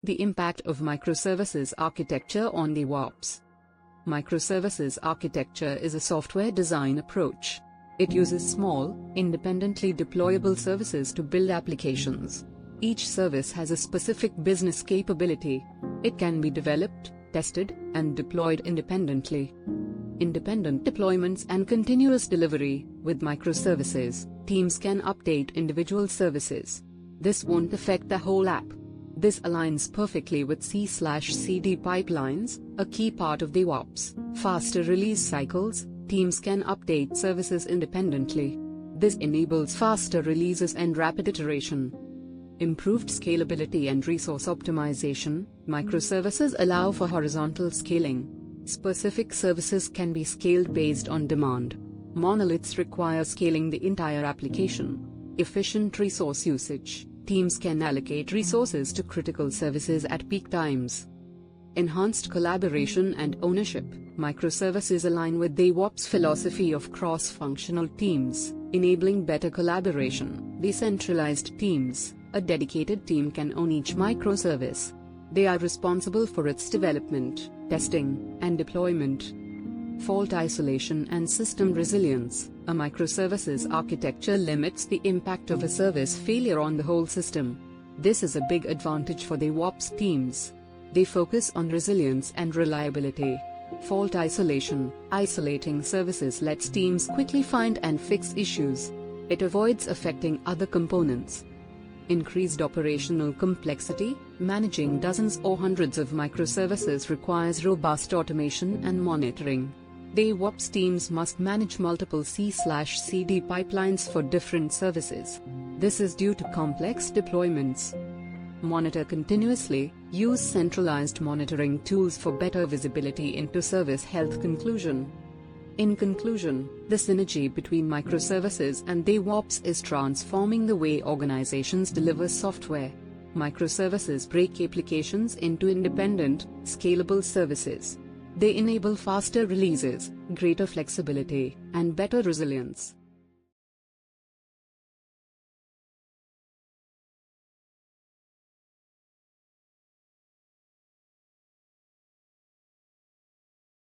The impact of microservices architecture on DevOps. Microservices architecture is a software design approach. It uses small, independently deployable services to build applications. Each service has a specific business capability. It can be developed, tested, and deployed independently. Independent deployments and continuous delivery. With microservices, teams can update individual services. This won't affect the whole app. This aligns perfectly with C/CD pipelines, a key part of DevOps. Faster release cycles. Teams can update services independently. This enables faster releases and rapid iteration. Improved scalability and resource optimization. Microservices allow for horizontal scaling. Specific services can be scaled based on demand. Monoliths require scaling the entire application. Efficient resource usage. Teams can allocate resources to critical services at peak times. Enhanced collaboration and ownership. Microservices align with DevOps' philosophy of cross-functional teams, enabling better collaboration. Decentralized teams. A dedicated team can own each microservice. They are responsible for its development, testing, and deployment. Fault isolation and system resilience. A microservices architecture limits the impact of a service failure on the whole system. This is a big advantage for DevOps teams. They focus on resilience and reliability. Fault isolation. Isolating services lets teams quickly find and fix issues. It avoids affecting other components. Increased operational complexity. Managing dozens or hundreds of microservices requires robust automation and monitoring. DevOps teams must manage multiple C/CD pipelines for different services. This is due to complex deployments. Monitor continuously. Use centralized monitoring tools for better visibility into service health. Conclusion. In conclusion, the synergy between microservices and DevOps is transforming the way organizations deliver software. Microservices break applications into independent, scalable services. They enable faster releases, greater flexibility, and better resilience.